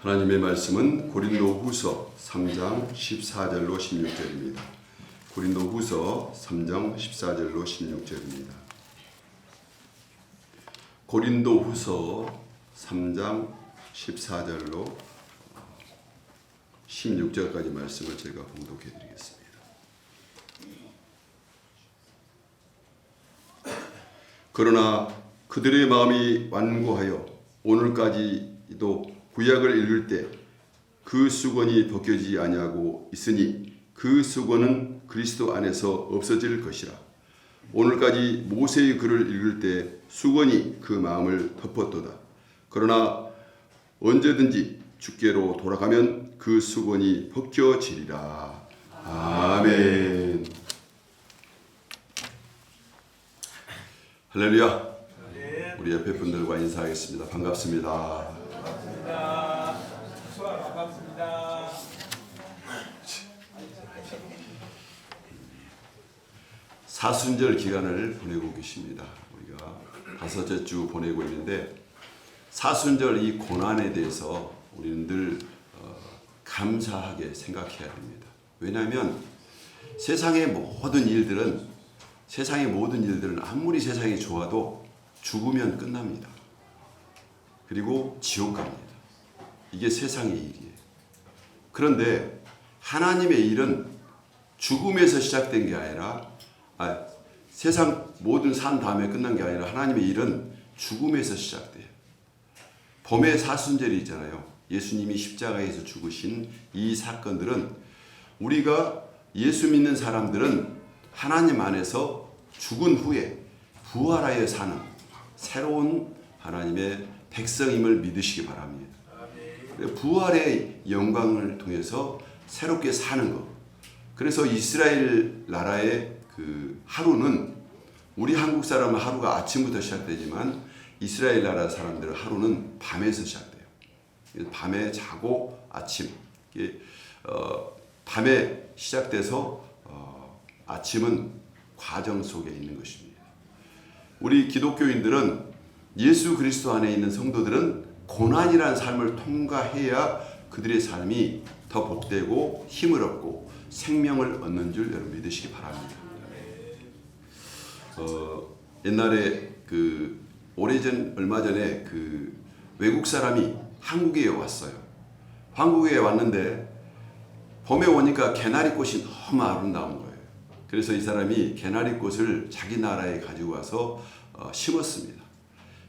하나님의 말씀은 고린도후서 3장 14절로 16절입니다. 고린도후서 3장 14절로 16절입니다. 고린도후서 3장 14절로 16절까지 말씀을 제가 봉독해 드리겠습니다. 그러나 그들의 마음이 완고하여 오늘까지도 구약을 읽을 때 그 수건이 벗겨지지 아니하고 있으니 그 수건은 그리스도 안에서 없어질 것이라. 오늘까지 모세의 글을 읽을 때 수건이 그 마음을 덮었도다. 그러나 언제든지 주께로 돌아가면 그 수건이 벗겨지리라. 아멘. 할렐루야. 우리 옆에 분들과 인사하겠습니다. 반갑습니다. 반갑습니다. 사순절 기간을 보내고 계십니다. 우리가 5째 주 보내고 있는데 사순절 이 고난에 대해서 우리는 늘 감사하게 생각해야 됩니다. 왜냐하면 세상의 모든 일들은 아무리 세상이 좋아도 죽으면 끝납니다. 그리고 지옥 갑니다. 이게 세상의 일이에요. 그런데 하나님의 일은 죽음에서 시작된 게 아니라 세상 모든 산 다음에 끝난 게 아니라 하나님의 일은 죽음에서 시작돼요. 봄의 사순절이 있잖아요. 예수님이 십자가에서 죽으신 이 사건들은 우리가 예수 믿는 사람들은 하나님 안에서 죽은 후에 부활하여 사는 새로운 하나님의 백성임을 믿으시기 바랍니다. 부활의 영광을 통해서 새롭게 사는 것. 그래서 이스라엘 나라의 그 하루는 우리 한국 사람은 하루가 아침부터 시작되지만 이스라엘 나라 사람들은 하루는 밤에서 시작돼요. 밤에 자고 아침. 밤에 시작돼서 아침은 과정 속에 있는 것입니다. 우리 기독교인들은 예수 그리스도 안에 있는 성도들은 고난이라는 삶을 통과해야 그들의 삶이 더 복되고 힘을 얻고 생명을 얻는 줄 여러분 믿으시기 바랍니다. 옛날에 얼마 전에 외국 사람이 한국에 왔어요. 한국에 왔는데 봄에 오니까 개나리꽃이 너무 아름다운 거예요. 그래서 이 사람이 개나리꽃을 자기 나라에 가지고 와서 심었습니다.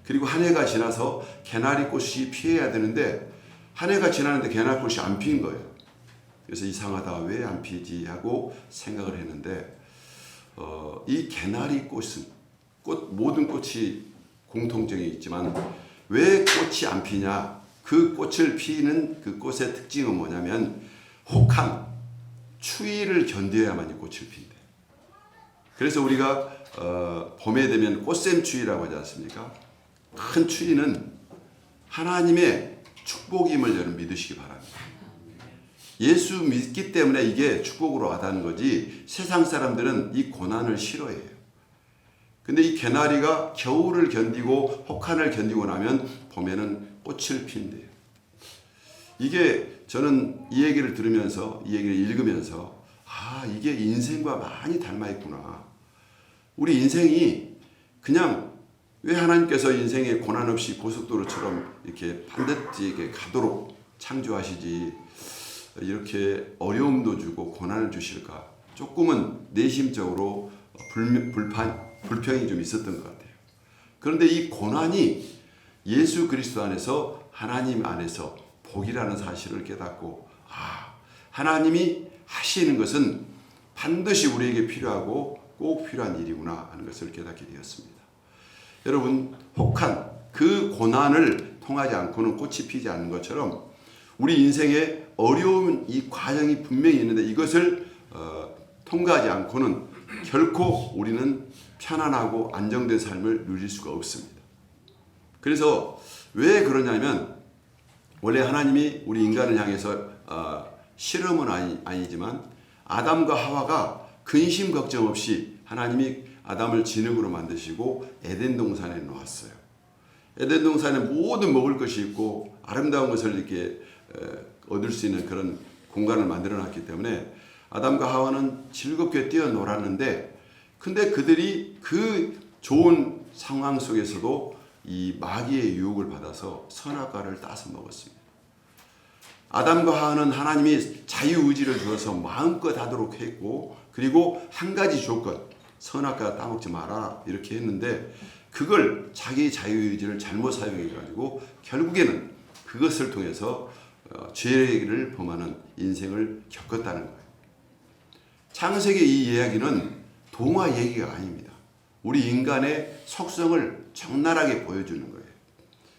그리고 한 해가 지나서 개나리꽃이 피어야 되는데 한 해가 지났는데 개나리꽃이 안 피인 거예요. 그래서 이상하다, 왜 안 피지 하고 생각을 했는데 이 개나리꽃은 모든 꽃이 공통점이 있지만 왜 꽃이 안 피냐? 그 꽃을 피는 그 꽃의 특징은 뭐냐면 혹한 추위를 견뎌야만 이 꽃을 핀대. 그래서 우리가 봄에 되면 꽃샘추위라고 하지 않습니까? 큰 추위는 하나님의 축복임을 여러분 믿으시기 바랍니다. 예수 믿기 때문에 이게 축복으로 와닿는 거지 세상 사람들은 이 고난을 싫어해요. 근데 이 개나리가 겨울을 견디고 혹한을 견디고 나면 봄에는 꽃을 핀대요. 이게 저는 이 얘기를 들으면서 이 얘기를 읽으면서 이게 인생과 많이 닮아 있구나. 우리 인생이 그냥 왜 하나님께서 인생에 고난 없이 고속도로처럼 이렇게 반듯하게 가도록 창조하시지 이렇게 어려움도 주고 고난을 주실까? 조금은 내심적으로 불평이 좀 있었던 것 같아요. 그런데 이 고난이 예수 그리스도 안에서 하나님 안에서 복이라는 사실을 깨닫고 하나님이 하시는 것은 반드시 우리에게 필요하고 꼭 필요한 일이구나 하는 것을 깨닫게 되었습니다. 여러분, 혹한 그 고난을 통하지 않고는 꽃이 피지 않는 것처럼 우리 인생에 어려운 이 과정이 분명히 있는데 이것을 통과하지 않고는 결코 우리는 편안하고 안정된 삶을 누릴 수가 없습니다. 그래서 왜 그러냐면 원래 하나님이 우리 인간을 향해서 실험은 아니지만 아담과 하와가 근심 걱정 없이 하나님이 아담을 진흙으로 만드시고 에덴 동산에 놓았어요. 에덴 동산에 모든 먹을 것이 있고 아름다운 것을 이렇게 얻을 수 있는 그런 공간을 만들어 놨기 때문에 아담과 하와는 즐겁게 뛰어놀았는데, 근데 그들이 그 좋은 상황 속에서도 이 마귀의 유혹을 받아서 선악과를 따서 먹었습니다. 아담과 하와는 하나님이 자유의지를 주어서 마음껏 하도록 했고, 그리고 한 가지 조건, 선악과 따먹지 마라 이렇게 했는데, 그걸 자기 자유의지를 잘못 사용해가지고 결국에는 그것을 통해서 죄를 범하는 인생을 겪었다는 거예요. 창세기 이 이야기는 동화 얘기가 아닙니다. 우리 인간의 속성을 적나라하게 보여주는 거예요.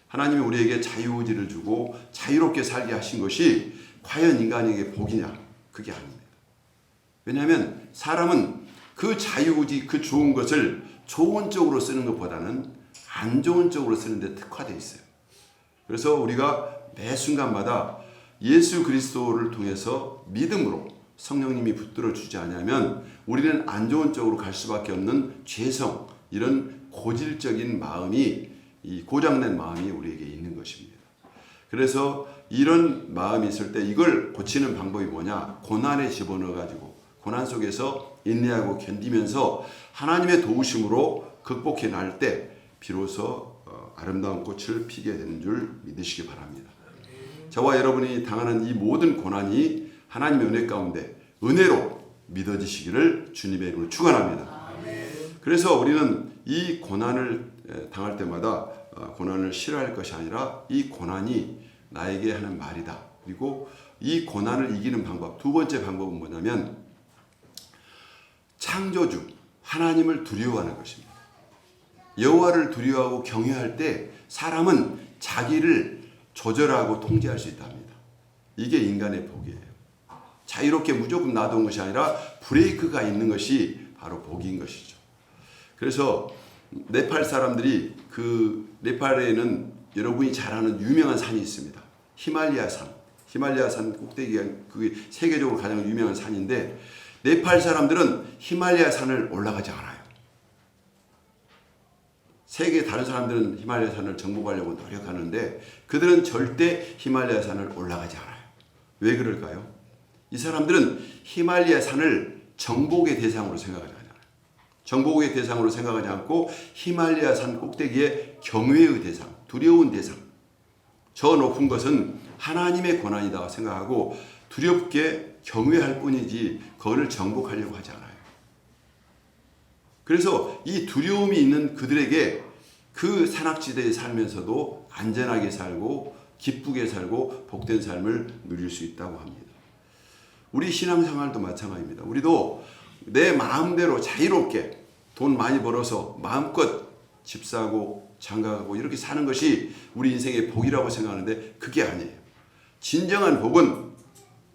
하나님이 우리에게 자유의지를 주고 자유롭게 살게 하신 것이 과연 인간에게 복이냐? 그게 아닙니다. 왜냐하면 사람은 그 자유의지, 그 좋은 것을 좋은 쪽으로 쓰는 것보다는 안 좋은 쪽으로 쓰는 데 특화되어 있어요. 그래서 우리가 매 순간마다 예수 그리스도를 통해서 믿음으로 성령님이 붙들어 주지 않으면 우리는 안 좋은 쪽으로 갈 수밖에 없는 죄성, 이런 고질적인 마음이, 이 고장난 마음이 우리에게 있는 것입니다. 그래서 이런 마음이 있을 때 이걸 고치는 방법이 뭐냐? 고난에 집어넣어 가지고 고난 속에서 인내하고 견디면서 하나님의 도우심으로 극복해 날 때 비로소 아름다운 꽃을 피게 되는 줄 믿으시기 바랍니다. 저와 여러분이 당하는 이 모든 고난이 하나님의 은혜 가운데 은혜로 믿어지시기를 주님의 이름으로 축원합니다. 그래서 우리는 이 고난을 당할 때마다 고난을 싫어할 것이 아니라 이 고난이 나에게 하는 말이다. 그리고 이 고난을 이기는 방법, 두 번째 방법은 뭐냐면 창조주 하나님을 두려워하는 것입니다. 여호와를 두려워하고 경외할 때 사람은 자기를 조절하고 통제할 수 있답니다. 이게 인간의 복이에요. 자유롭게 무조건 놔둔 것이 아니라 브레이크가 있는 것이 바로 복인 것이죠. 그래서 네팔 사람들이, 그 네팔에는 여러분이 잘 아는 유명한 산이 있습니다. 히말라야 산. 히말라야 산 꼭대기가 그게 세계적으로 가장 유명한 산인데, 네팔 사람들은 히말라야 산을 올라가지 않아요. 세계 다른 사람들은 히말라야 산을 정복하려고 노력하는데 그들은 절대 히말라야 산을 올라가지 않아요. 왜 그럴까요? 이 사람들은 히말라야 산을 정복의 대상으로 생각하지 않아요. 정복의 대상으로 생각하지 않고 히말라야 산 꼭대기에 경외의 대상, 두려운 대상, 저 높은 것은 하나님의 권한이다 생각하고 두렵게 경외할 뿐이지 그거를 정복하려고 하지 않아요. 그래서 이 두려움이 있는 그들에게 그 산악지대에 살면서도 안전하게 살고 기쁘게 살고 복된 삶을 누릴 수 있다고 합니다. 우리 신앙생활도 마찬가지입니다. 우리도 내 마음대로 자유롭게 돈 많이 벌어서 마음껏 집 사고 장가가고 이렇게 사는 것이 우리 인생의 복이라고 생각하는데 그게 아니에요. 진정한 복은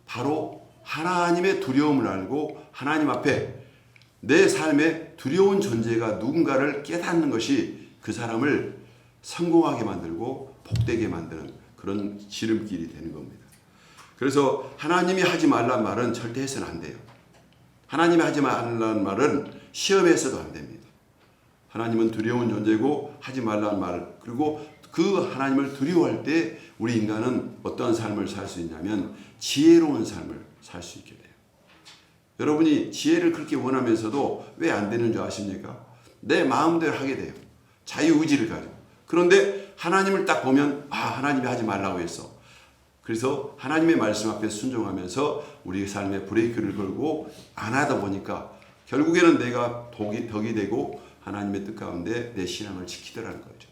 바로 하나님의 두려움을 알고 하나님 앞에 내 삶에 두려운 존재가 누군가를 깨닫는 것이 그 사람을 성공하게 만들고 복되게 만드는 그런 지름길이 되는 겁니다. 그래서 하나님이 하지 말란 말은 절대 해서는 안 돼요. 하나님이 하지 말란 말은 시험에서도 안 됩니다. 하나님은 두려운 존재고 하지 말란 말, 그리고 그 하나님을 두려워할 때 우리 인간은 어떠한 삶을 살 수 있냐면 지혜로운 삶을 살 수 있게 돼요. 여러분이 지혜를 그렇게 원하면서도 왜 안 되는 줄 아십니까? 내 마음대로 하게 돼요. 자유의지를 가지고. 그런데 하나님을 딱 보면 하나님이 하지 말라고 했어. 그래서 하나님의 말씀 앞에 순종하면서 우리 삶에 브레이크를 걸고 안 하다 보니까 결국에는 내가 덕이 되고 하나님의 뜻 가운데 내 신앙을 지키더라는 거죠.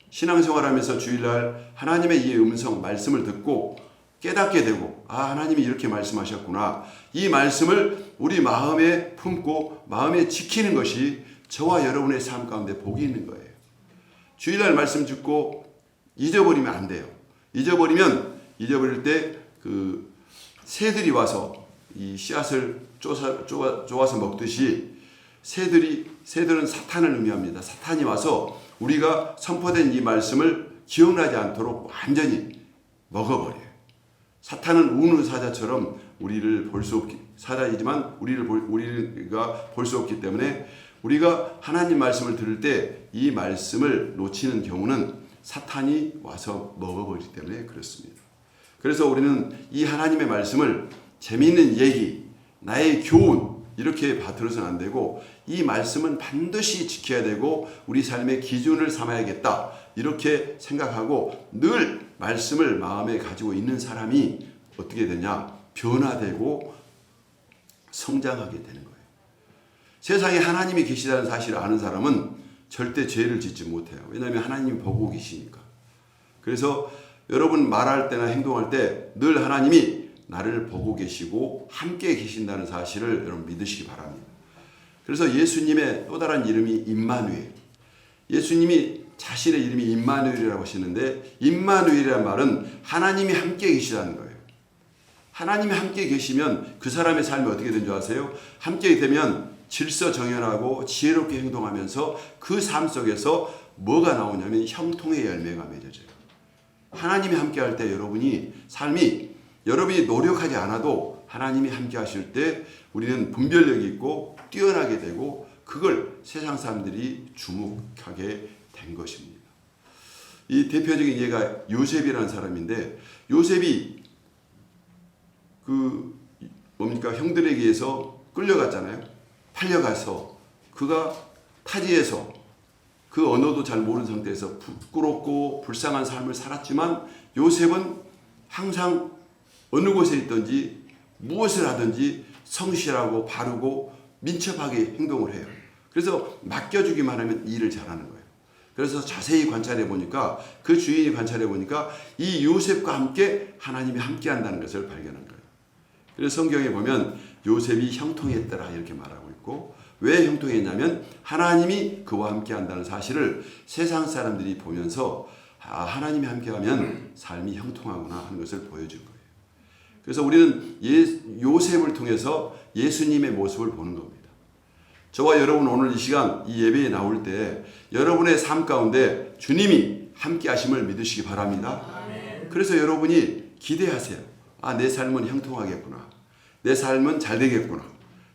신앙생활하면서 주일날 하나님의 이 음성 말씀을 듣고 깨닫게 되고 하나님이 이렇게 말씀하셨구나. 이 말씀을 우리 마음에 품고 마음에 지키는 것이 저와 여러분의 삶 가운데 복이 있는 거예요. 주일날 말씀 듣고 잊어버리면 안 돼요. 잊어버릴 때 그 새들이 와서 이 씨앗을 쪼아서 먹듯이 새들은 사탄을 의미합니다. 사탄이 와서 우리가 선포된 이 말씀을 기억나지 않도록 완전히 먹어버려요. 사탄은 우는 사자처럼 우리를 볼 수 없기, 사자이지만 우리가 볼 수 없기 때문에 우리가 하나님 말씀을 들을 때 이 말씀을 놓치는 경우는 사탄이 와서 먹어버리기 때문에 그렇습니다. 그래서 우리는 이 하나님의 말씀을 재미있는 얘기, 나의 교훈 이렇게 들어서는 안 되고 이 말씀은 반드시 지켜야 되고 우리 삶의 기준을 삼아야겠다 이렇게 생각하고 늘 말씀을 마음에 가지고 있는 사람이 어떻게 되냐? 변화되고 성장하게 되는 거예요. 세상에 하나님이 계시다는 사실을 아는 사람은 절대 죄를 짓지 못해요. 왜냐하면 하나님이 보고 계시니까. 그래서 여러분 말할 때나 행동할 때 늘 하나님이 나를 보고 계시고 함께 계신다는 사실을 여러분 믿으시기 바랍니다. 그래서 예수님의 또 다른 이름이 임마누엘. 예수님이 자신의 이름이 임마누엘이라고 하시는데 임마누엘이라는 말은 하나님이 함께 계시다는 거예요. 하나님이 함께 계시면 그 사람의 삶이 어떻게 되는 줄 아세요? 함께 되면 질서정연하고 지혜롭게 행동하면서 그 삶 속에서 뭐가 나오냐면 형통의 열매가 맺어져요. 하나님이 함께 할 때 여러분이 삶이 여러분이 노력하지 않아도 하나님이 함께 하실 때 우리는 분별력이 있고 뛰어나게 되고 그걸 세상 사람들이 주목하게 된 것입니다. 이 대표적인 예가 요셉이라는 사람인데 요셉이 형들에게 의해서 끌려갔잖아요. 팔려가서 그가 타지에서 그 언어도 잘 모르는 상태에서 부끄럽고 불쌍한 삶을 살았지만 요셉은 항상 어느 곳에 있든지 무엇을 하든지 성실하고 바르고 민첩하게 행동을 해요. 그래서 맡겨주기만 하면 일을 잘하는 거예요. 그래서 자세히 관찰해 보니까 그 주인이 관찰해 보니까 이 요셉과 함께 하나님이 함께 한다는 것을 발견한 거예요. 그래서 성경에 보면 요셉이 형통했더라 이렇게 말하고 있고 왜 형통했냐면 하나님이 그와 함께 한다는 사실을 세상 사람들이 보면서 하나님이 함께하면 삶이 형통하구나 하는 것을 보여준 거예요. 그래서 우리는 요셉을 통해서 예수님의 모습을 보는 겁니다. 저와 여러분 오늘 이 시간 이 예배에 나올 때 여러분의 삶 가운데 주님이 함께 하심을 믿으시기 바랍니다. 그래서 여러분이 기대하세요. 내 삶은 형통하겠구나. 내 삶은 잘 되겠구나.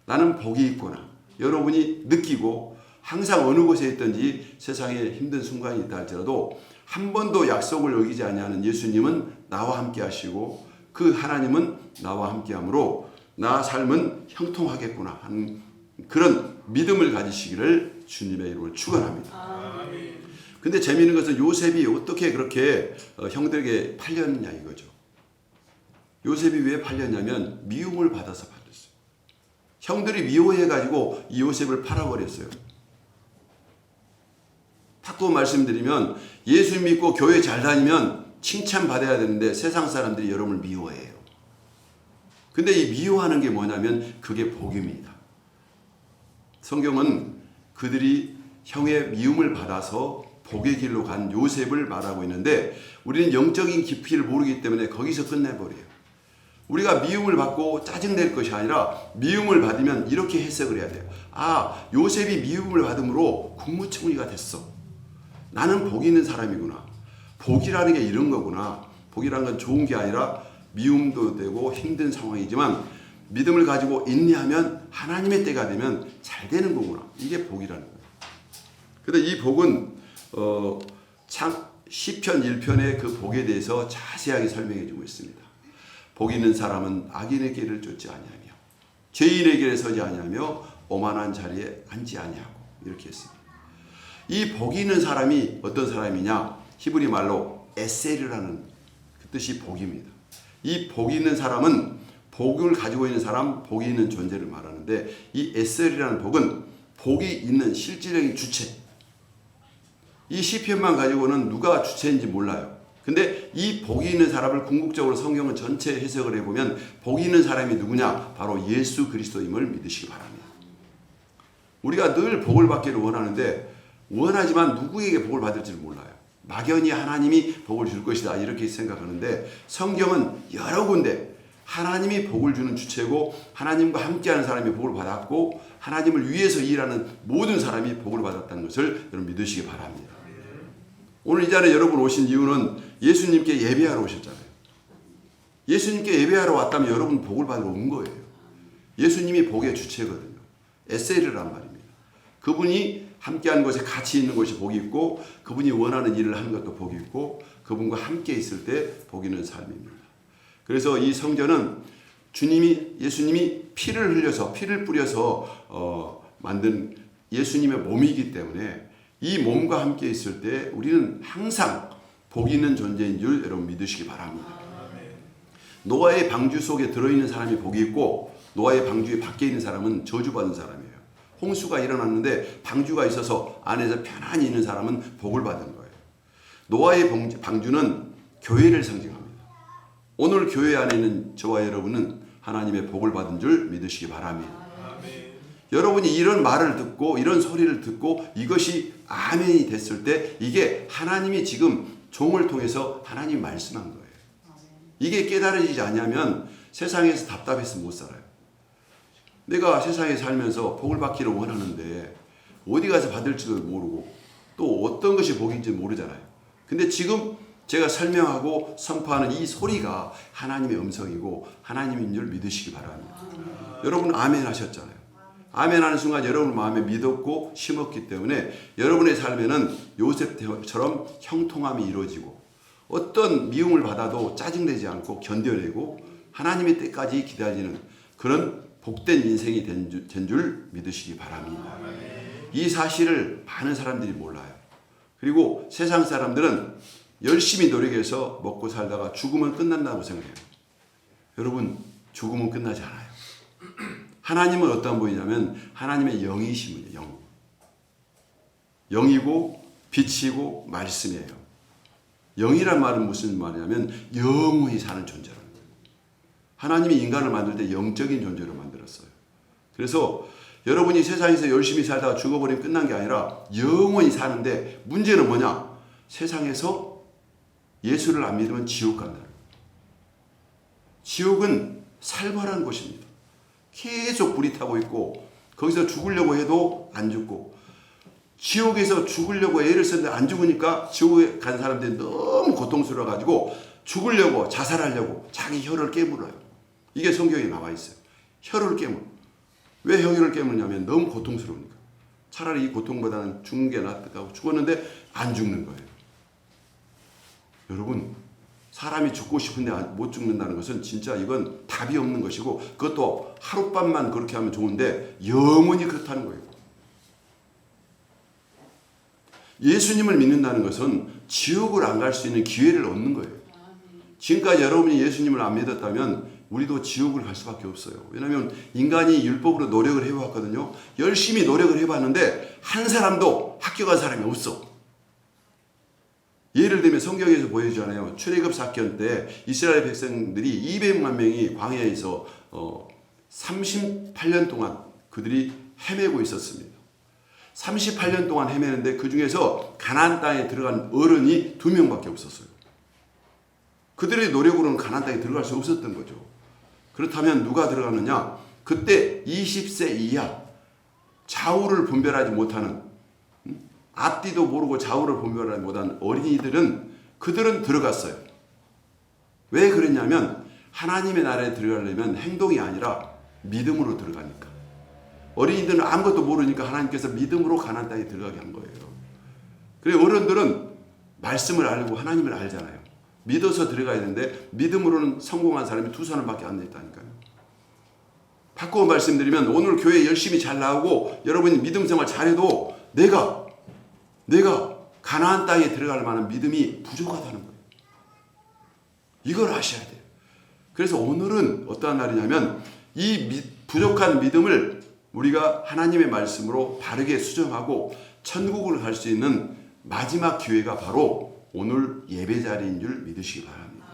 나는 복이 있구나. 여러분이 느끼고 항상 어느 곳에 있든지 세상에 힘든 순간이 있다 할지라도 한 번도 약속을 어기지 아니하는 예수님은 나와 함께 하시고 그 하나님은 나와 함께 함으로 나 삶은 형통하겠구나 하는 그런 믿음을 가지시기를 주님의 이름으로 축원합니다. 근데 재미있는 것은 요셉이 어떻게 그렇게 형들에게 팔렸느냐 이거죠. 요셉이 왜 팔렸냐면 미움을 받아서 팔렸어요. 형들이 미워해가지고 이 요셉을 팔아버렸어요. 바꿔 말씀드리면 예수 믿고 교회 잘 다니면 칭찬받아야 되는데 세상 사람들이 여러분을 미워해요. 근데 이 미워하는 게 뭐냐면 그게 복입니다. 성경은 그들이 형의 미움을 받아서 복의 길로 간 요셉을 말하고 있는데 우리는 영적인 깊이를 모르기 때문에 거기서 끝내버려요. 우리가 미움을 받고 짜증낼 것이 아니라 미움을 받으면 이렇게 해석을 해야 돼요. 요셉이 미움을 받음으로 국무총리가 됐어. 나는 복 있는 사람이구나. 복이라는 게 이런 거구나. 복이라는 건 좋은 게 아니라 미움도 되고 힘든 상황이지만 믿음을 가지고 인내하면 하나님의 때가 되면 잘 되는 거구나. 이게 복이라는 거예요. 그런데 이 복은 시편 1편의 그 복에 대해서 자세하게 설명해 주고 있습니다. 복 있는 사람은 악인의 길을 쫓지 아니하며 죄인의 길에 서지 아니하며 오만한 자리에 앉지 아니하고 이렇게 했습니다. 이 복 있는 사람이 어떤 사람이냐? 히브리 말로 에셀이라는 그 뜻이 복입니다. 이 복 있는 사람은 복을 가지고 있는 사람, 복이 있는 존재를 말하는데 이 에셀이라는 복은 복이 있는 실질적인 주체. 이 시편만 가지고는 누가 주체인지 몰라요. 근데 이 복이 있는 사람을 궁극적으로 성경은 전체 해석을 해보면 복이 있는 사람이 누구냐? 바로 예수 그리스도임을 믿으시기 바랍니다. 우리가 늘 복을 받기를 원하는데 원하지만 누구에게 복을 받을지를 몰라요. 막연히 하나님이 복을 줄 것이다 이렇게 생각하는데 성경은 여러 군데 하나님이 복을 주는 주체고 하나님과 함께하는 사람이 복을 받았고 하나님을 위해서 일하는 모든 사람이 복을 받았다는 것을 여러분 믿으시기 바랍니다. 오늘 이 자리에 여러분 오신 이유는 예수님께 예배하러 오셨잖아요. 예수님께 예배하러 왔다면 여러분 복을 받으러 온 거예요. 예수님이 복의 주체거든요. 에셀이란 말입니다. 그분이 함께하는 것에 같이 있는 것이 복이 있고 그분이 원하는 일을 하는 것도 복이 있고 그분과 함께 있을 때 복 있는 삶입니다. 그래서 이 성전은 예수님이 피를 흘려서 피를 뿌려서 만든 예수님의 몸이기 때문에 이 몸과 함께 있을 때 우리는 항상 복 있는 존재인 줄 여러분 믿으시기 바랍니다. 노아의 방주 속에 들어있는 사람이 복이 있고 노아의 방주에 밖에 있는 사람은 저주받은 사람이에요. 홍수가 일어났는데 방주가 있어서 안에서 편안히 있는 사람은 복을 받은 거예요. 노아의 방주는 교회를 상징합니다. 오늘 교회 안에 있는 저와 여러분은 하나님의 복을 받은 줄 믿으시기 바랍니다. 아멘. 여러분이 이런 말을 듣고 이런 소리를 듣고 이것이 아멘이 됐을 때 이게 하나님이 지금 종을 통해서 하나님 말씀한 거예요. 이게 깨달아지지 않으면 세상에서 답답해서 못 살아요. 내가 세상에 살면서 복을 받기를 원하는데 어디 가서 받을지도 모르고 또 어떤 것이 복인지 모르잖아요. 근데 지금 제가 설명하고 선포하는 이 소리가 하나님의 음성이고 하나님인 줄 믿으시기 바랍니다. 여러분 아멘 하셨잖아요. 아멘 하는 순간 여러분 마음에 믿었고 심었기 때문에 여러분의 삶에는 요셉처럼 형통함이 이루어지고 어떤 미움을 받아도 짜증내지 않고 견뎌내고 하나님의 때까지 기다리는 그런 복된 인생이 된 줄 믿으시기 바랍니다. 이 사실을 많은 사람들이 몰라요. 그리고 세상 사람들은 열심히 노력해서 먹고 살다가 죽으면 끝난다고 생각해요. 여러분 죽으면 끝나지 않아요. 하나님은 어떤 분이냐면 하나님의 영이시군요. 영. 영이고 빛이고 말씀이에요. 영이란 말은 무슨 말이냐면 영원히 사는 존재라는 거예요. 하나님이 인간을 만들 때 영적인 존재로 만들었어요. 그래서 여러분이 세상에서 열심히 살다가 죽어버리면 끝난 게 아니라 영원히 사는데 문제는 뭐냐? 세상에서 예수를 안 믿으면 지옥 간다는 거예요. 지옥은 살벌한 곳입니다. 계속 불이 타고 있고 거기서 죽으려고 해도 안 죽고 지옥에서 죽으려고 애를 썼는데 안 죽으니까 지옥에 간 사람들이 너무 고통스러워가지고 죽으려고 자살하려고 자기 혀를 깨물어요. 이게 성경에 나와 있어요. 혀를 깨물어. 왜 혀를 깨물냐면 너무 고통스러우니까. 차라리 이 고통보다는 죽는 게 낫다고 죽었는데 안 죽는 거예요. 여러분 사람이 죽고 싶은데 못 죽는다는 것은 진짜 이건 답이 없는 것이고 그것도 하룻밤만 그렇게 하면 좋은데 영원히 그렇다는 거예요. 예수님을 믿는다는 것은 지옥을 안 갈 수 있는 기회를 얻는 거예요. 지금까지 여러분이 예수님을 안 믿었다면 우리도 지옥을 갈 수밖에 없어요. 왜냐하면 인간이 율법으로 노력을 해왔거든요. 열심히 노력을 해봤는데 한 사람도 합격한 사람이 없어. 예를 들면 성경에서 보여주잖아요. 출애굽 사건 때 이스라엘 백성들이 200만 명이 광야에서 38년 동안 그들이 헤매고 있었습니다. 38년 동안 헤매는데 그 중에서 가나안 땅에 들어간 어른이 2명밖에 없었어요. 그들의 노력으로는 가나안 땅에 들어갈 수 없었던 거죠. 그렇다면 누가 들어가느냐? 그때 20세 이하 좌우를 분별하지 못하는 앞뒤도 모르고 좌우를 분별하지 못한 어린이들은 그들은 들어갔어요. 왜 그랬냐면 하나님의 나라에 들어가려면 행동이 아니라 믿음으로 들어가니까. 어린이들은 아무것도 모르니까 하나님께서 믿음으로 가나안 땅에 들어가게 한 거예요. 그래 어른들은 말씀을 알고 하나님을 알잖아요. 믿어서 들어가야 되는데 믿음으로는 성공한 사람이 2사람밖에 안 됐다니까요. 바꿔 말씀드리면 오늘 교회 열심히 잘 나오고 여러분이 믿음 생활 잘해도 내가 가나안 땅에 들어갈 만한 믿음이 부족하다는 거예요. 이걸 아셔야 돼요. 그래서 오늘은 어떠한 날이냐면 이 부족한 믿음을 우리가 하나님의 말씀으로 바르게 수정하고 천국을 갈 수 있는 마지막 기회가 바로 오늘 예배 자리인 줄 믿으시기 바랍니다.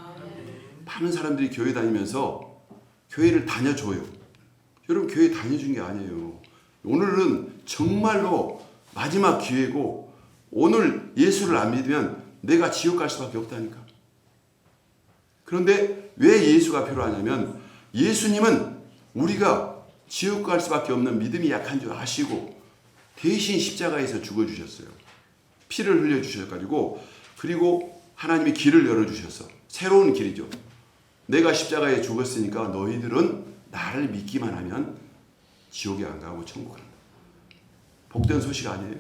많은 사람들이 교회 다니면서 교회를 다녀줘요. 여러분 교회 다녀준 게 아니에요. 오늘은 정말로 마지막 기회고 오늘 예수를 안 믿으면 내가 지옥 갈 수밖에 없다니까. 그런데 왜 예수가 필요하냐면 예수님은 우리가 지옥 갈 수밖에 없는 믿음이 약한 줄 아시고 대신 십자가에서 죽어주셨어요. 피를 흘려주셔가지고 그리고 하나님이 길을 열어주셔서 새로운 길이죠. 내가 십자가에 죽었으니까 너희들은 나를 믿기만 하면 지옥에 안 가고 천국 간다. 복된 소식 아니에요?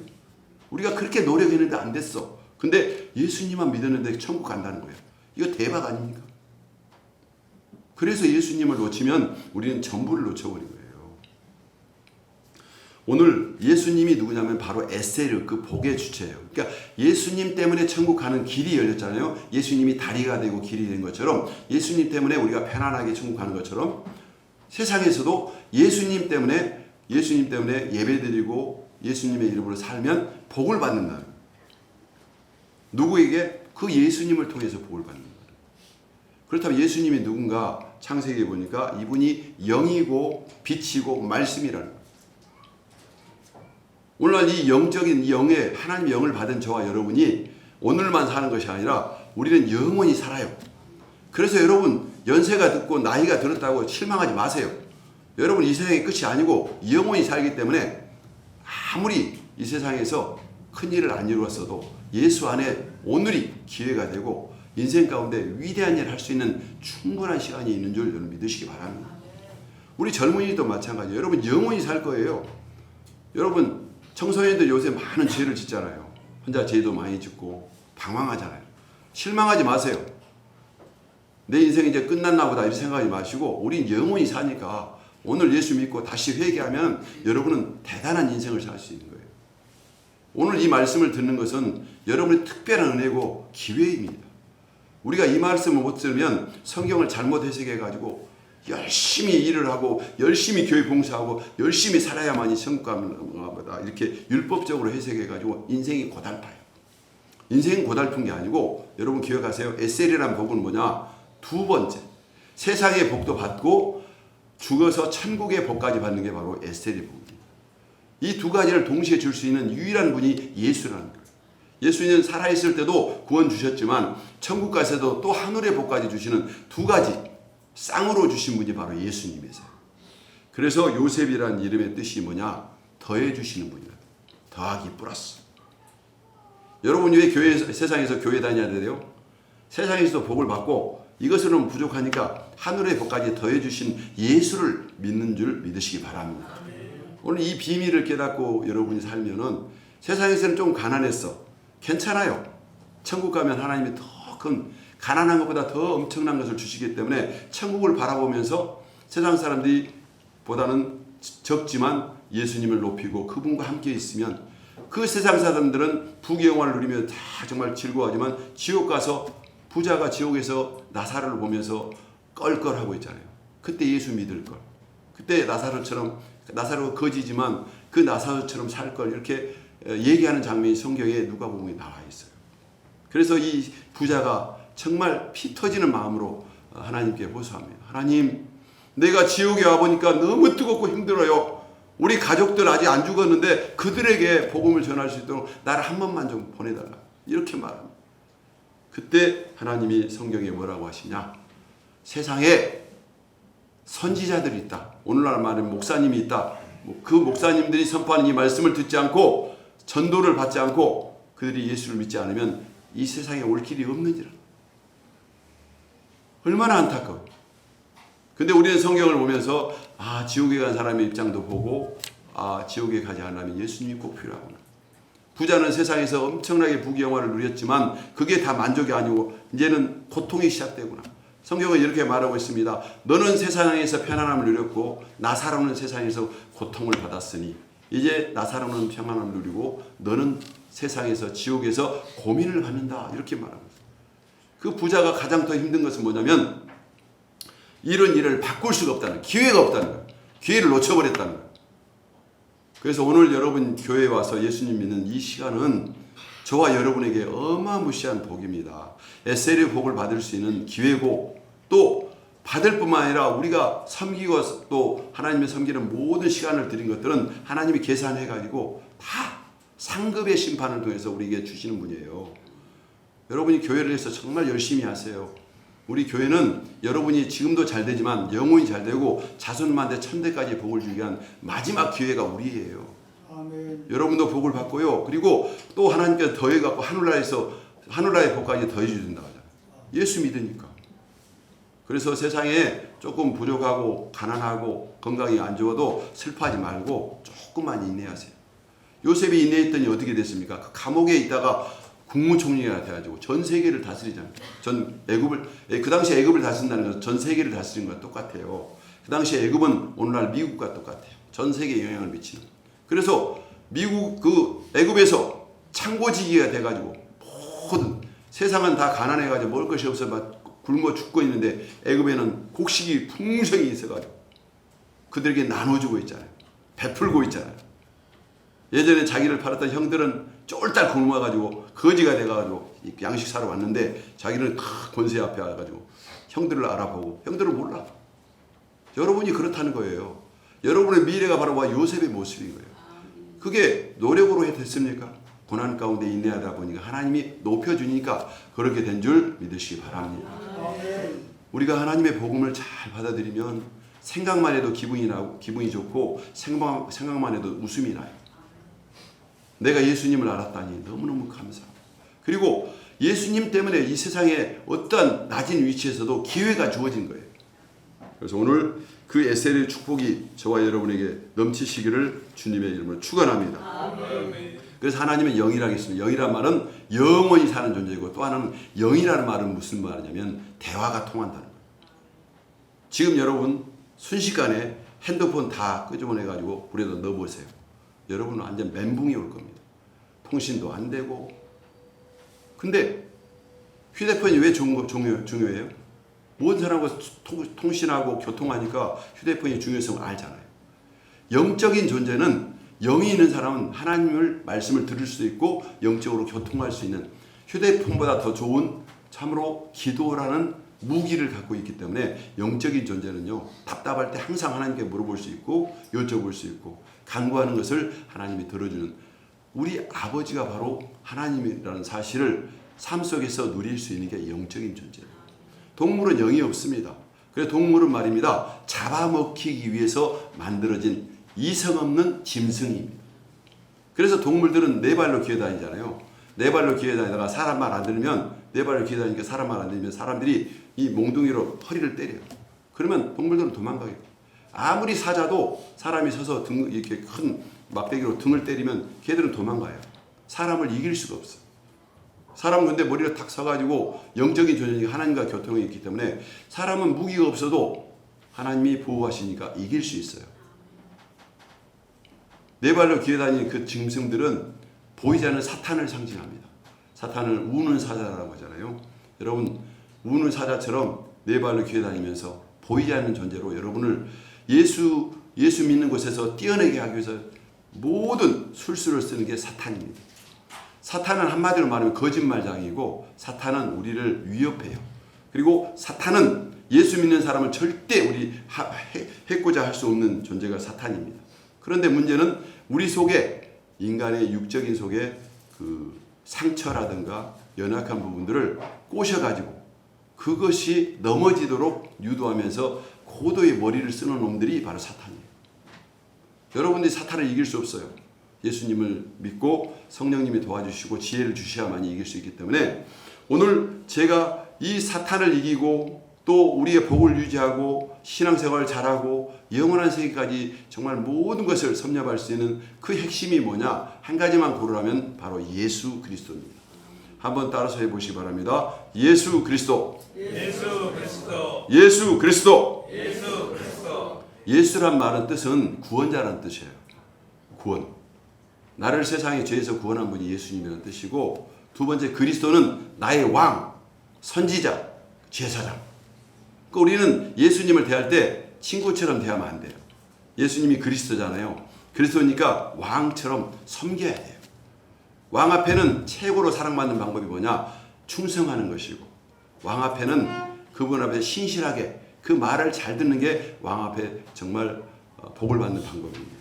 우리가 그렇게 노력했는데 안 됐어. 근데 예수님만 믿었는데 천국 간다는 거예요. 이거 대박 아닙니까? 그래서 예수님을 놓치면 우리는 전부를 놓쳐버린 거예요. 오늘 예수님이 누구냐면 바로 에스테르, 그 복의 주체예요. 그러니까 예수님 때문에 천국 가는 길이 열렸잖아요. 예수님이 다리가 되고 길이 된 것처럼, 예수님 때문에 우리가 편안하게 천국 가는 것처럼, 세상에서도 예수님 때문에 예배드리고 예수님의 이름으로 살면 복을 받는다는 거예요. 누구에게? 그 예수님을 통해서 복을 받는 거예요. 그렇다면 예수님이 누군가? 창세기에 보니까 이분이 영이고 빛이고 말씀이라는 거예요. 오늘날 이 영적인 영의 하나님의 영을 받은 저와 여러분이 오늘만 사는 것이 아니라 우리는 영원히 살아요. 그래서 여러분, 연세가 듣고 나이가 들었다고 실망하지 마세요. 여러분, 이 세상의 끝이 아니고 영원히 살기 때문에 아무리 이 세상에서 큰 일을 안 이루었어도 예수 안에 오늘이 기회가 되고 인생 가운데 위대한 일을 할 수 있는 충분한 시간이 있는 줄 여러분 믿으시기 바랍니다. 우리 젊은이도 마찬가지예요. 여러분, 영원히 살 거예요. 여러분, 청소년들 요새 많은 죄를 짓잖아요. 혼자 죄도 많이 짓고 방황하잖아요. 실망하지 마세요. 내 인생이 이제 끝났나 보다 이렇게 생각하지 마시고, 우린 영원히 사니까 오늘 예수 믿고 다시 회개하면 여러분은 대단한 인생을 살 수 있는 거예요. 오늘 이 말씀을 듣는 것은 여러분의 특별한 은혜고 기회입니다. 우리가 이 말씀을 못 들으면 성경을 잘못 해석해가지고 열심히 일을 하고 열심히 교회 봉사하고 열심히 살아야만이 천국 가는 거다, 이렇게 율법적으로 해석해가지고 인생이 고달파요. 인생이 고달픈 게 아니고, 여러분 기억하세요. 에셀이란 복은 뭐냐? 두 번째, 세상의 복도 받고 죽어서 천국의 복까지 받는 게 바로 에스텔의 복입니다. 이 두 가지를 동시에 줄 수 있는 유일한 분이 예수라는 거예요. 예수님은 살아있을 때도 구원 주셨지만 천국 가서도 또 하늘의 복까지 주시는 두 가지 쌍으로 주신 분이 바로 예수님이세요. 그래서 요셉이라는 이름의 뜻이 뭐냐? 더해 주시는 분이다. 더하기 플러스. 여러분이 왜 세상에서 교회 다녀야 돼요? 세상에서도 복을 받고 이것으로는 부족하니까 하늘의 복까지 더해 주신 예수를 믿는 줄 믿으시기 바랍니다. 오늘 이 비밀을 깨닫고 여러분이 살면은 세상에서는 좀 가난했어. 괜찮아요. 천국 가면 하나님이 더 큰, 가난한 것보다 더 엄청난 것을 주시기 때문에 천국을 바라보면서 세상 사람들이 보다는 적지만 예수님을 높이고 그분과 함께 있으면 그 세상 사람들은 부귀영화를 누리며 다 정말 즐거워하지만 지옥 가서 부자가 지옥에서 나사로를 보면서 껄껄하고 있잖아요. 그때 예수 믿을 걸. 그때 나사로가 거지지만 그 나사로처럼 살 걸, 이렇게 얘기하는 장면이 성경에 누가복음에 나와 있어요. 그래서 이 부자가 정말 피 터지는 마음으로 하나님께 호소합니다. 하나님, 내가 지옥에 와보니까 너무 뜨겁고 힘들어요. 우리 가족들 아직 안 죽었는데 그들에게 복음을 전할 수 있도록 나를 한 번만 좀 보내달라. 이렇게 말합니다. 그때 하나님이 성경에 뭐라고 하시냐? 세상에 선지자들이 있다. 오늘날 말하면 목사님이 있다. 그 목사님들이 선포하는 이 말씀을 듣지 않고 전도를 받지 않고 그들이 예수를 믿지 않으면 이 세상에 올 길이 없는지라. 얼마나 안타까워요. 근데 우리는 성경을 보면서 지옥에 간 사람의 입장도 보고 지옥에 가지 않으면 예수님이 꼭 필요하구나. 부자는 세상에서 엄청나게 부귀영화를 누렸지만 그게 다 만족이 아니고 이제는 고통이 시작되구나. 성경은 이렇게 말하고 있습니다. 너는 세상에서 편안함을 누렸고 나사로는 세상에서 고통을 받았으니 이제 나사로는 평안함을 누리고 너는 세상에서 지옥에서 고민을 받는다. 이렇게 말하고 있어요. 그 부자가 가장 더 힘든 것은 뭐냐면 이런 일을 바꿀 수가 없다는, 기회가 없다는 거예요. 기회를 놓쳐버렸다는 거예요. 그래서 오늘 여러분 교회에 와서 예수님 믿는 이 시간은 저와 여러분에게 어마무시한 복입니다. 에셀의 복을 받을 수 있는 기회고, 또 받을 뿐만 아니라 우리가 섬기고 또 하나님의 섬기는 모든 시간을 드린 것들은 하나님이 계산해가지고 다 상급의 심판을 통해서 우리에게 주시는 분이에요. 여러분이 교회를 해서 정말 열심히 하세요. 우리 교회는 여러분이 지금도 잘 되지만 영원히 잘 되고 자손만대 천대까지 복을 주기 위한 마지막 기회가 우리예요. 아멘. 여러분도 복을 받고요. 그리고 또 하나님께서 더해갖고 하늘나라의 복까지 더해주신다고 하잖아요. 예수 믿으니까. 그래서 세상에 조금 부족하고 가난하고 건강이 안 좋아도 슬퍼하지 말고 조금만 인내하세요. 요셉이 인내했더니 어떻게 됐습니까? 그 감옥에 있다가 국무총리가 돼가지고 전 세계를 다스리잖아요. 그 당시 애굽을 다스린다는 것은 전 세계를 다스리는 것과 똑같아요. 그 당시 애굽은 오늘날 미국과 똑같아요. 전 세계에 영향을 미치는. 그래서 애굽에서 창고지기가 돼가지고 모든 세상은 다 가난해가지고 먹을 것이 없어 막 굶어 죽고 있는데 애굽에는 곡식이 풍성히 있어가지고 그들에게 나눠주고 있잖아요. 베풀고 있잖아요. 예전에 자기를 팔았던 형들은 쫄딱 굶어가지고 거지가 돼가지고 양식 사러 왔는데 자기는 권세 앞에 와가지고 형들을 알아보고 형들은 몰라. 여러분이 그렇다는 거예요. 여러분의 미래가 바로 요셉의 모습인 거예요. 그게 노력으로 됐습니까? 고난 가운데 인내하다 보니까 하나님이 높여주니까 그렇게 된 줄 믿으시기 바랍니다. 우리가 하나님의 복음을 잘 받아들이면 생각만 해도 기분이 좋고 생각만 해도 웃음이 나요. 내가 예수님을 알았다니 너무너무 감사하고, 그리고 예수님 때문에 이 세상에 어떠한 낮은 위치에서도 기회가 주어진 거예요. 그래서 오늘 그 에스겔의 축복이 저와 여러분에게 넘치시기를 주님의 이름으로 축원합니다. 아멘. 그래서 하나님은 영이라고 했습니다. 영이란 말은 영원히 사는 존재이고, 또 하나는 영이라는 말은 무슨 말이냐면 대화가 통한다는 거예요. 지금 여러분 순식간에 핸드폰 다 끄집어내가지고 불에다 넣어보세요. 여러분은 완전 멘붕이 올 겁니다. 통신도 안 되고. 근데 휴대폰이 왜 중요해요? 모든 사람과 통신하고 교통하니까 휴대폰의 중요성을 알잖아요. 영적인 존재는 영이 있는 사람은 하나님의 말씀을 들을 수 있고 영적으로 교통할 수 있는, 휴대폰보다 더 좋은 참으로 기도라는 무기를 갖고 있기 때문에 영적인 존재는요, 답답할 때 항상 하나님께 물어볼 수 있고 여쭤볼 수 있고 간구하는 것을 하나님이 들어주는, 우리 아버지가 바로 하나님이라는 사실을 삶 속에서 누릴 수 있는 게 영적인 존재예요. 동물은 영이 없습니다. 그래서 동물은 말입니다, 잡아먹히기 위해서 만들어진 이성 없는 짐승입니다. 그래서 동물들은 네 발로 기어다니잖아요. 네 발로 기어다니다가 사람 말 안 들으면, 네 발로 기어다니니까 사람 말 안 들으면 사람들이 이 몽둥이로 허리를 때려요. 그러면 동물들은 도망가요. 아무리 사자도 사람이 서서 이렇게 큰 막대기로 등을 때리면 걔들은 도망가요. 사람을 이길 수가 없어. 사람은 근데 머리를 탁 서가지고 영적인 존재니까 하나님과 교통이 있기 때문에 사람은 무기가 없어도 하나님이 보호하시니까 이길 수 있어요. 네 발로 기어다니는 그 짐승들은 보이지 않는 사탄을 상징합니다. 사탄을 우는 사자라고 하잖아요. 여러분, 우는 사자처럼 네 발로 기어다니면서 보이지 않는 존재로 여러분을 예수 믿는 곳에서 뛰어내게 하기 위해서 모든 술수를 쓰는 게 사탄입니다. 사탄은 한마디로 말하면 거짓말장이고, 사탄은 우리를 위협해요. 그리고 사탄은 예수 믿는 사람을 절대 해코자 할 수 없는 존재가 사탄입니다. 그런데 문제는 우리 속에, 인간의 육적인 속에 그 상처라든가 연약한 부분들을 꼬셔가지고 그것이 넘어지도록 유도하면서 고도의 머리를 쓰는 놈들이 바로 사탄이에요. 여러분들이 사탄을 이길 수 없어요. 예수님을 믿고 성령님이 도와주시고 지혜를 주셔야만이 이길 수 있기 때문에 오늘 제가 이 사탄을 이기고 또 우리의 복을 유지하고 신앙생활을 잘하고 영원한 세계까지 정말 모든 것을 섭렵할 수 있는 그 핵심이 뭐냐? 한 가지만 고르라면 바로 예수 그리스도입니다. 한번 따라서 해보시기 바랍니다. 예수 그리스도. 예수 그리스도. 예수 그리스도. 예수 그리스도. 예수란 말은 뜻은 구원자라는 뜻이에요. 구원. 나를 세상의 죄에서 구원한 분이 예수님이라는 뜻이고, 두 번째 그리스도는 나의 왕, 선지자, 제사장. 그러니까 우리는 예수님을 대할 때 친구처럼 대하면 안 돼요. 예수님이 그리스도잖아요. 그리스도니까 왕처럼 섬겨야 돼요. 왕 앞에는 최고로 사랑받는 방법이 뭐냐? 충성하는 것이고, 왕 앞에는 그분 앞에 신실하게 그 말을 잘 듣는 게 왕 앞에 정말 복을 받는 방법입니다.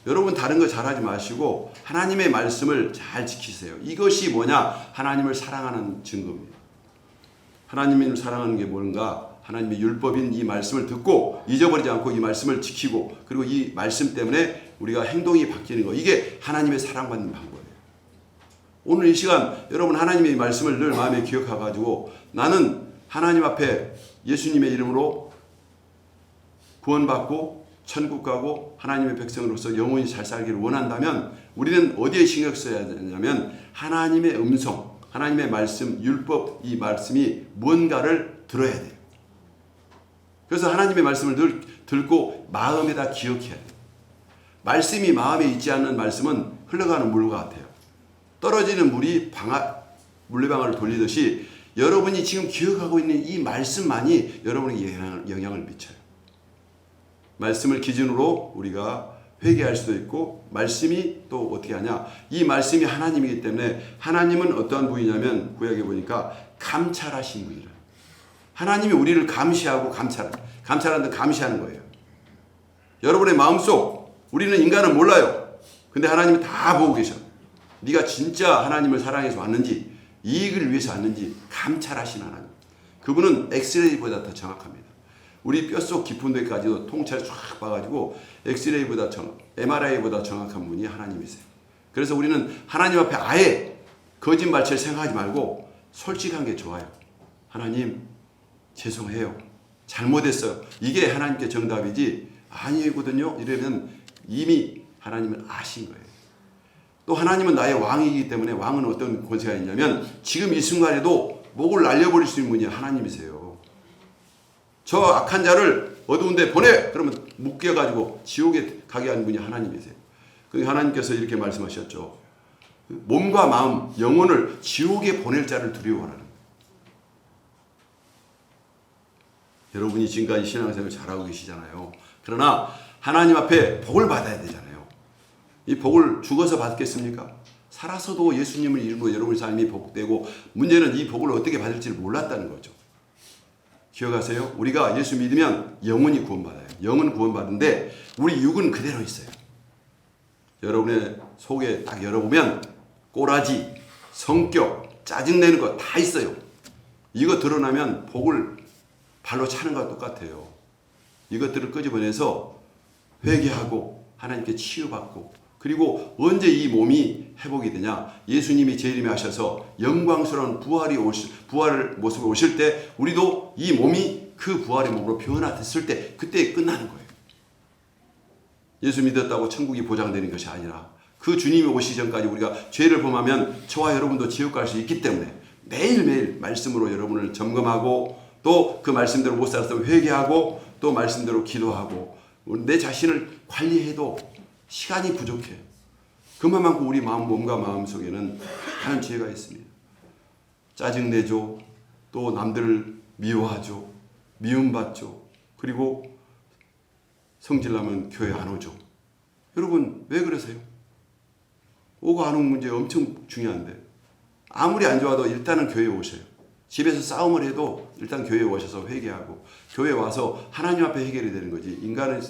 여러분 다른 거 잘하지 마시고 하나님의 말씀을 잘 지키세요. 이것이 뭐냐? 하나님을 사랑하는 증거입니다. 하나님을 사랑하는 게 뭔가? 하나님의 율법인 이 말씀을 듣고 잊어버리지 않고 이 말씀을 지키고, 그리고 이 말씀 때문에 우리가 행동이 바뀌는 거, 이게 하나님의 사랑받는 방법이에요. 오늘 이 시간 여러분 하나님의 말씀을 늘 마음에 기억해가지고 나는 하나님 앞에 예수님의 이름으로 구원받고 천국 가고 하나님의 백성으로서 영원히 잘 살기를 원한다면 우리는 어디에 신경 써야 되냐면 하나님의 음성, 하나님의 말씀, 율법, 이 말씀이 뭔가를 들어야 돼요. 그래서 하나님의 말씀을 늘 듣고 마음에다 기억해야 돼요. 말씀이 마음에 있지 않는 말씀은 흘러가는 물과 같아요. 떨어지는 물이 물레방아를 돌리듯이 여러분이 지금 기억하고 있는 이 말씀만이 여러분에게 영향을 미쳐요. 말씀을 기준으로 우리가 회개할 수도 있고, 말씀이 또 어떻게 하냐, 이 말씀이 하나님이기 때문에 하나님은 어떠한 분이냐면 구약에 보니까 감찰하신 분이라. 하나님이 우리를 감시하고 감찰하는 데 감시하는 거예요. 여러분의 마음속, 우리는 인간은 몰라요. 근데 하나님이 다 보고 계셔. 네가 진짜 하나님을 사랑해서 왔는지, 이익을 위해서 왔는지 감찰하신 하나님. 그분은 엑스레이보다 더 정확합니다. 우리 뼛속 깊은 데까지도 통찰 쫙 봐가지고 엑스레이보다 MRI보다 정확한 분이 하나님이세요. 그래서 우리는 하나님 앞에 아예 거짓말처럼 생각하지 말고 솔직한 게 좋아요. 하나님 죄송해요. 잘못했어요. 이게 하나님께 정답이지 아니거든요. 이러면 이미 하나님은 아신 거예요. 또 하나님은 나의 왕이기 때문에, 왕은 어떤 권세가 있냐면 지금 이 순간에도 목을 날려버릴 수 있는 분이 하나님이세요. 저 악한 자를 어두운 데 보내! 그러면 묶여가지고 지옥에 가게 하는 분이 하나님이세요. 그러니까 하나님께서 이렇게 말씀하셨죠. 몸과 마음, 영혼을 지옥에 보낼 자를 두려워하라는 거예요. 여러분이 지금까지 신앙생활 잘하고 계시잖아요. 그러나 하나님 앞에 복을 받아야 되잖아요. 이 복을 죽어서 받겠습니까? 살아서도 예수님을 이름으로 여러분의 삶이 복되고, 문제는 이 복을 어떻게 받을지를 몰랐다는 거죠. 기억하세요? 우리가 예수 믿으면 영혼이 구원받아요. 영은 구원받는데 우리 육은 그대로 있어요. 여러분의 속에 딱 열어보면 꼬라지, 성격, 짜증내는 거 다 있어요. 이거 드러나면 복을 발로 차는 것과 똑같아요. 이것들을 끄집어내서 회개하고 하나님께 치유받고, 그리고 언제 이 몸이 회복이 되냐, 예수님이 재림에 하셔서 영광스러운 부활 모습에 오실 때 우리도 이 몸이 그 부활의 몸으로 변화됐을 때 그때 끝나는 거예요. 예수 믿었다고 천국이 보장되는 것이 아니라 그 주님이 오시기 전까지 우리가 죄를 범하면 저와 여러분도 지옥 갈 수 있기 때문에 매일매일 말씀으로 여러분을 점검하고, 또 그 말씀대로 못 살았으면 회개하고, 또 말씀대로 기도하고, 내 자신을 관리해도 시간이 부족해요. 그만큼 우리 몸과 마음 속에는 다른 죄가 있습니다. 짜증내죠. 또 남들을 미워하죠. 미움받죠. 그리고 성질나면 교회 안 오죠. 여러분 왜 그러세요? 오고 안 오는 문제 엄청 중요한데, 아무리 안 좋아도 일단은 교회에 오셔요. 집에서 싸움을 해도 일단 교회에 오셔서 회개하고, 교회에 와서 하나님 앞에 해결이 되는 거지 인간의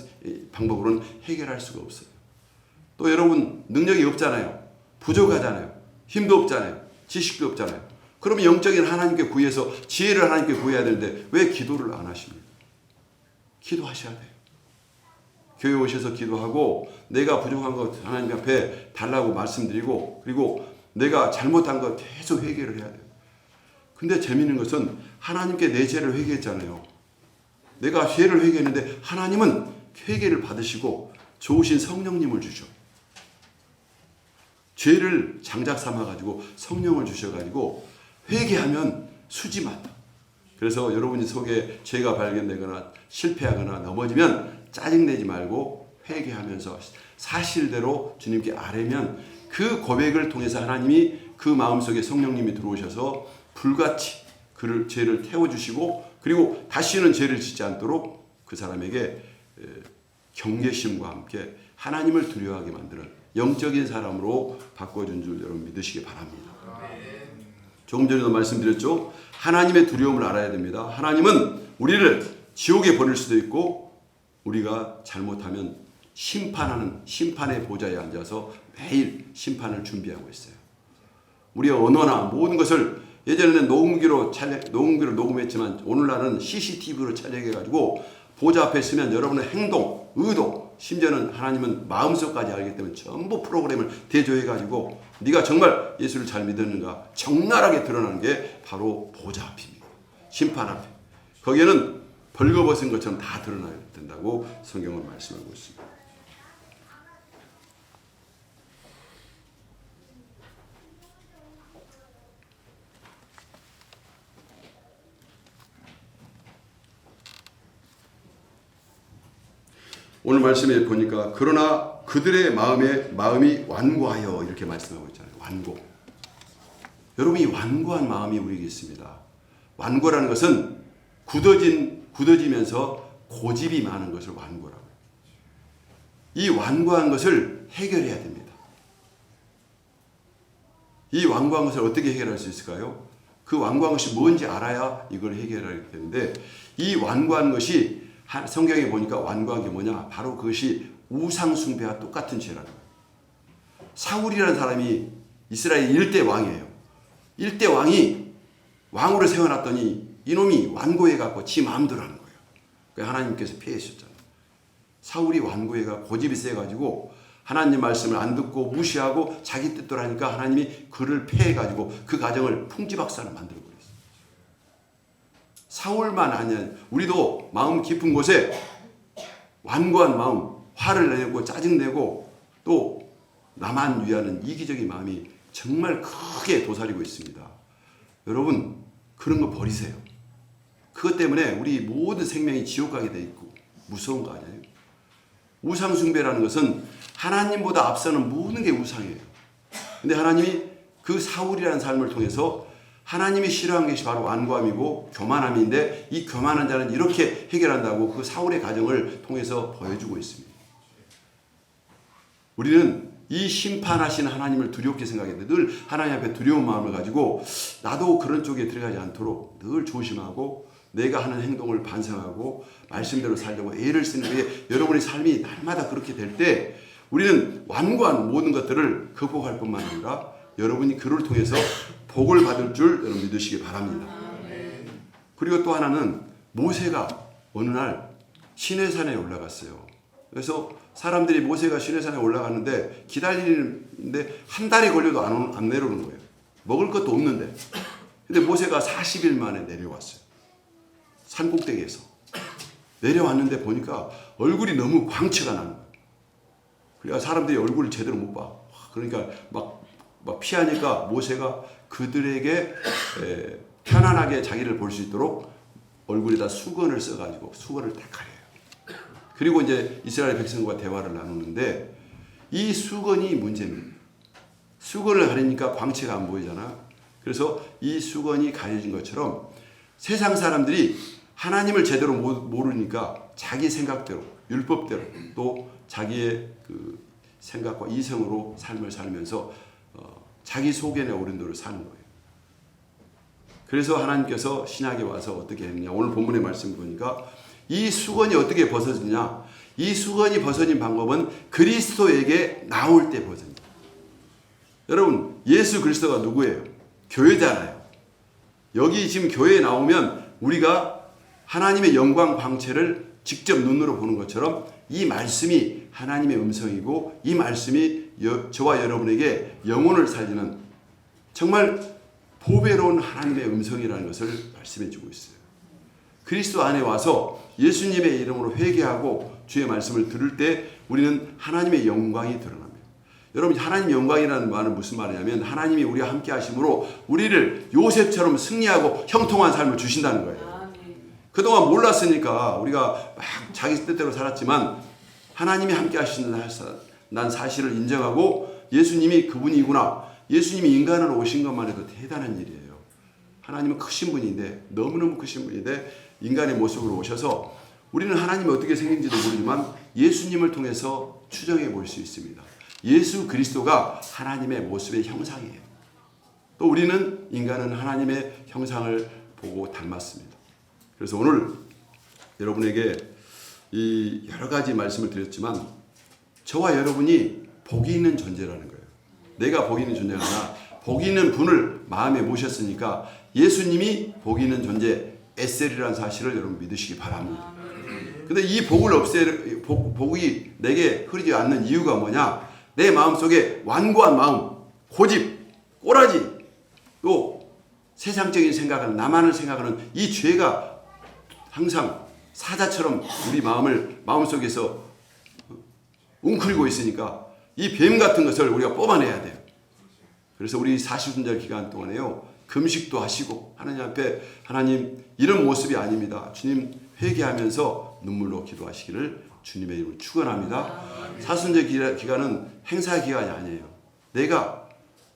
방법으로는 해결할 수가 없어요. 또 여러분 능력이 없잖아요. 부족하잖아요. 힘도 없잖아요. 지식도 없잖아요. 그러면 영적인 하나님께 구해서 지혜를 하나님께 구해야 되는데 왜 기도를 안 하십니까? 기도하셔야 돼요. 교회 오셔서 기도하고 내가 부족한 것 하나님 앞에 달라고 말씀드리고, 그리고 내가 잘못한 것 계속 회개를 해야 돼요. 근데 재미있는 것은 하나님께 내 죄를 회개했잖아요. 내가 죄를 회개했는데 하나님은 회개를 받으시고 좋으신 성령님을 주셔. 죄를 장작 삼아가지고 성령을 주셔가지고 회개하면 수지마다. 그래서 여러분이 속에 죄가 발견되거나 실패하거나 넘어지면 짜증내지 말고 회개하면서 사실대로 주님께 아뢰면 그 고백을 통해서 하나님이 그 마음속에 성령님이 들어오셔서 불같이 그를 죄를 태워주시고, 그리고 다시는 죄를 짓지 않도록 그 사람에게 경계심과 함께 하나님을 두려워하게 만드는 영적인 사람으로 바꿔준 줄 여러분 믿으시기 바랍니다. 조금 전에도 말씀드렸죠. 하나님의 두려움을 알아야 됩니다. 하나님은 우리를 지옥에 보낼 수도 있고, 우리가 잘못하면 심판하는 심판의 보좌에 앉아서 매일 심판을 준비하고 있어요. 우리의 언어나 모든 것을, 예전에는 녹음기로 녹음했지만 오늘날은 CCTV로 촬영해가지고 보좌 앞에 있으면 여러분의 행동, 의도, 심지어는 하나님은 마음속까지 알기 때문에 전부 프로그램을 대조해가지고 네가 정말 예수를 잘 믿었는가 적나라하게 드러나는 게 바로 보좌 앞입니다. 심판 앞에. 거기에는 벌거벗은 것처럼 다 드러나야 된다고 성경은 말씀하고 있습니다. 오늘 말씀에 보니까 그러나 그들의 마음이 완고하여 이렇게 말씀하고 있잖아요. 완고. 여러분 이 완고한 마음이 우리에게 있습니다. 완고라는 것은 굳어지면서 고집이 많은 것을 완고라고 해요. 이 완고한 것을 해결해야 됩니다. 이 완고한 것을 어떻게 해결할 수 있을까요? 그 완고한 것이 뭔지 알아야 이걸 해결하게 되는데 이 완고한 것이 성경에 보니까 완고한 게 뭐냐? 바로 그것이 우상 숭배와 똑같은 죄라는 거예요. 사울이라는 사람이 이스라엘 1대 왕이에요. 1대 왕이 왕으로 세워놨더니 이놈이 완고해갖고 지 마음대로 하는 거예요. 그래서 하나님께서 피해주셨잖아요. 사울이 완고해가 고집이 세가지고 하나님 말씀을 안 듣고 무시하고 자기 뜻대로 하니까 하나님이 그를 폐해가지고 그 가정을 풍지박산을 만들어버렸어요. 사울만 아니야. 우리도 마음 깊은 곳에 완고한 마음, 화를 내고 짜증내고 또 나만 위하는 이기적인 마음이 정말 크게 도사리고 있습니다. 여러분 그런 거 버리세요. 그것 때문에 우리 모든 생명이 지옥 가게 돼 있고 무서운 거 아니에요? 우상 숭배라는 것은 하나님보다 앞서는 모든 게 우상이에요. 근데 하나님이 그 사울이라는 삶을 통해서 하나님이 싫어하는 것이 바로 완고함이고 교만함인데 이 교만한 자는 이렇게 해결한다고 그 사울의 가정을 통해서 보여주고 있습니다. 우리는 이 심판하시는 하나님을 두렵게 생각해야 돼. 늘 하나님 앞에 두려운 마음을 가지고 나도 그런 쪽에 들어가지 않도록 늘 조심하고 내가 하는 행동을 반성하고 말씀대로 살려고 애를 쓰는 게 여러분의 삶이 날마다 그렇게 될 때 우리는 완고한 모든 것들을 극복할 뿐만 아니라 여러분이 그를 통해서 복을 받을 줄 여러분 믿으시기 바랍니다. 그리고 또 하나는 모세가 어느 날 시내산에 올라갔어요. 그래서 사람들이 모세가 시내산에 올라갔는데 기다리는데 한 달이 걸려도 안 내려오는 거예요. 먹을 것도 없는데. 근데 모세가 40일 만에 내려왔어요. 산 꼭대기에서. 내려왔는데 보니까 얼굴이 너무 광채가 나는 거예요. 그러니까 사람들이 얼굴을 제대로 못 봐. 그러니까 막 피하니까 모세가 그들에게 편안하게 자기를 볼 수 있도록 얼굴에다 수건을 써가지고 수건을 딱 가려요. 그리고 이제 이스라엘 백성과 대화를 나누는데 이 수건이 문제입니다. 수건을 가리니까 광채가 안 보이잖아. 그래서 이 수건이 가려진 것처럼 세상 사람들이 하나님을 제대로 모르니까 자기 생각대로 율법대로 또 자기의 그 생각과 이성으로 삶을 살면서 자기 속에내 오른 대로 사는 거예요. 그래서 하나님께서 신약에 와서 어떻게 했느냐. 오늘 본문의 말씀 보니까 이 수건이 어떻게 벗어지냐. 이 수건이 벗어진 방법은 그리스도에게 나올 때 벗어집니다. 여러분 예수 그리스도가 누구예요? 교회잖아요. 여기 지금 교회에 나오면 우리가 하나님의 영광 광채를 직접 눈으로 보는 것처럼 이 말씀이 하나님의 음성이고 이 말씀이 저와 여러분에게 영혼을 살리는 정말 보배로운 하나님의 음성이라는 것을 말씀해 주고 있어요. 그리스도 안에 와서 예수님의 이름으로 회개하고 주의 말씀을 들을 때 우리는 하나님의 영광이 드러납니다. 여러분 하나님의 영광이라는 말은 무슨 말이냐면 하나님이 우리와 함께 하심으로 우리를 요셉처럼 승리하고 형통한 삶을 주신다는 거예요. 그동안 몰랐으니까 우리가 막 자기 뜻대로 살았지만 하나님이 함께 하시는 사실을 인정하고 예수님이 그분이구나. 예수님이 인간으로 오신 것만 해도 대단한 일이에요. 하나님은 크신 분인데 너무너무 크신 분인데 인간의 모습으로 오셔서 우리는 하나님이 어떻게 생긴지도 모르지만 예수님을 통해서 추정해 볼 수 있습니다. 예수 그리스도가 하나님의 모습의 형상이에요. 또 우리는 인간은 하나님의 형상을 보고 닮았습니다. 그래서 오늘 여러분에게 이 여러 가지 말씀을 드렸지만 저와 여러분이 복이 있는 존재라는 거예요. 내가 복이 있는 존재가 아니라 복이 있는 분을 마음에 모셨으니까 예수님이 복이 있는 존재 에셀이라는 사실을 여러분 믿으시기 바랍니다. 근데 이 복이 내게 흐르지 않는 이유가 뭐냐? 내 마음속에 완고한 마음, 고집, 꼬라지, 또 세상적인 생각은 나만을 생각하는 이 죄가 항상 사자처럼 우리 마음속에서 웅크리고 있으니까 이 뱀 같은 것을 우리가 뽑아내야 돼요. 그래서 우리 40분절 기간 동안에요, 금식도 하시고 하나님 앞에, 하나님 이런 모습이 아닙니다, 주님 회개하면서 눈물로 기도하시기를 주님의 이름으로 축원합니다. 40분절 기간은 행사 기간이 아니에요. 내가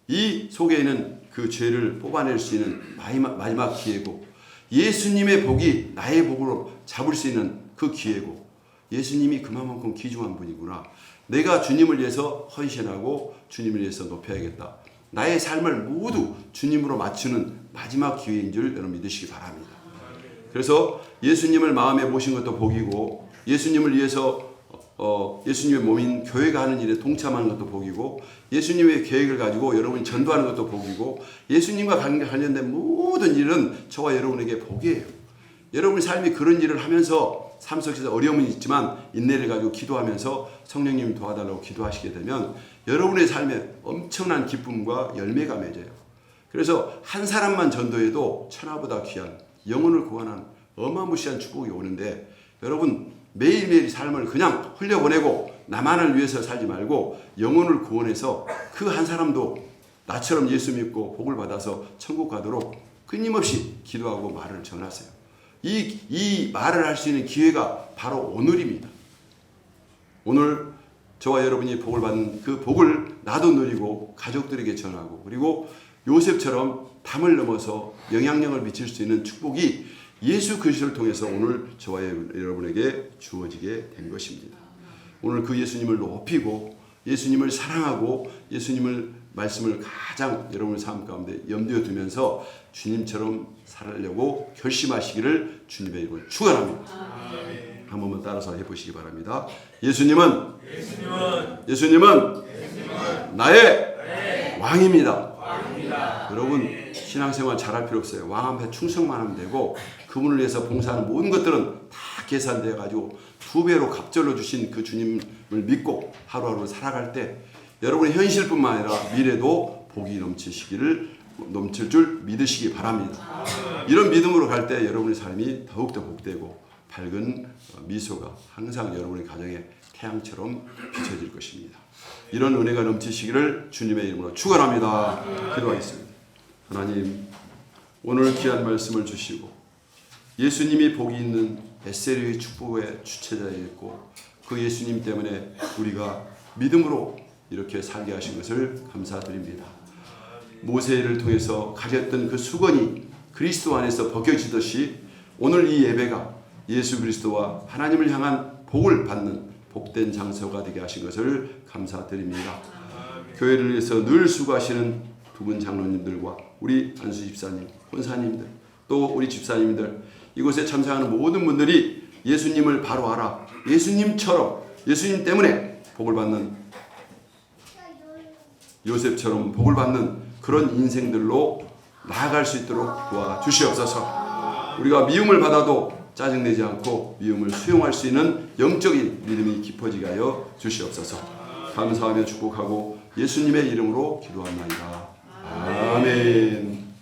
이 속에 있는 그 죄를 뽑아낼 수 있는 마지막 기회고, 예수님의 복이 나의 복으로 잡을 수 있는 그 기회고, 예수님이 그만큼 귀중한 분이구나, 내가 주님을 위해서 헌신하고 주님을 위해서 높여야겠다, 나의 삶을 모두 주님으로 맞추는 마지막 기회인 줄 여러분 믿으시기 바랍니다. 그래서 예수님을 마음에 모신 것도 복이고, 예수님을 위해서 예수님의 몸인 교회가 하는 일에 동참하는 것도 복이고, 예수님의 계획을 가지고 여러분이 전도하는 것도 복이고, 예수님과 관련된 모든 일은 저와 여러분에게 복이에요. 여러분의 삶이 그런 일을 하면서 삶 속에서 어려움은 있지만 인내를 가지고 기도하면서 성령님이 도와달라고 기도하시게 되면 여러분의 삶에 엄청난 기쁨과 열매가 맺어요. 그래서 한 사람만 전도해도 천하보다 귀한 영혼을 구원하는 어마무시한 축복이 오는데, 여러분 매일매일 삶을 그냥 흘려보내고 나만을 위해서 살지 말고 영혼을 구원해서 그 한 사람도 나처럼 예수 믿고 복을 받아서 천국 가도록 끊임없이 기도하고 말을 전하세요. 이 말을 할 수 있는 기회가 바로 오늘입니다. 오늘 저와 여러분이 복을 받는 그 복을 나도 누리고 가족들에게 전하고, 그리고 요셉처럼 담을 넘어서 영향력을 미칠 수 있는 축복이 예수 그리스도를 통해서 오늘 저와 여러분에게 주어지게 된 것입니다. 오늘 그 예수님을 높이고 예수님을 사랑하고 예수님을 말씀을 가장 여러분의 삶 가운데 염두에 두면서 주님처럼 살려고 결심하시기를 주님의 이름으로 축원합니다. 한 번만 따라서 해보시기 바랍니다. 예수님은 나의 왕입니다. 여러분 신앙생활 잘할 필요 없어요. 왕 앞에 충성만 하면 되고, 그분을 위해서 봉사하는 모든 것들은 다 계산되어 가지고 2배로 갑절로 주신 그 주님을 믿고 하루하루 살아갈 때 여러분의 현실뿐만 아니라 미래도 복이 넘칠 줄 믿으시기 바랍니다. 이런 믿음으로 갈 때 여러분의 삶이 더욱더 복되고 밝은 미소가 항상 여러분의 가정에 태양처럼 비춰질 것입니다. 이런 은혜가 넘치시기를 주님의 이름으로 축원합니다. 기도하겠습니다. 하나님, 오늘 귀한 말씀을 주시고 예수님이 복이 있는 베세리의 축복의 주체자였고, 그 예수님 때문에 우리가 믿음으로 이렇게 살게 하신 것을 감사드립니다. 모세를 통해서 가졌던 그 수건이 그리스도 안에서 벗겨지듯이 오늘 이 예배가 예수 그리스도와 하나님을 향한 복을 받는 복된 장소가 되게 하신 것을 감사드립니다. 교회를 위해서 늘 수고하시는 두 분 장로님들과 우리 안수 집사님, 권사님들, 또 우리 집사님들, 이곳에 참석하는 모든 분들이 예수님을 바로 알아 예수님처럼, 예수님 때문에 복을 받는, 요셉처럼 복을 받는 그런 인생들로 나아갈 수 있도록 도와주시옵소서. 우리가 미움을 받아도 짜증내지 않고 미움을 수용할 수 있는 영적인 믿음이 깊어지게 하여 주시옵소서. 감사하며 축복하고 예수님의 이름으로 기도합니다. 아멘.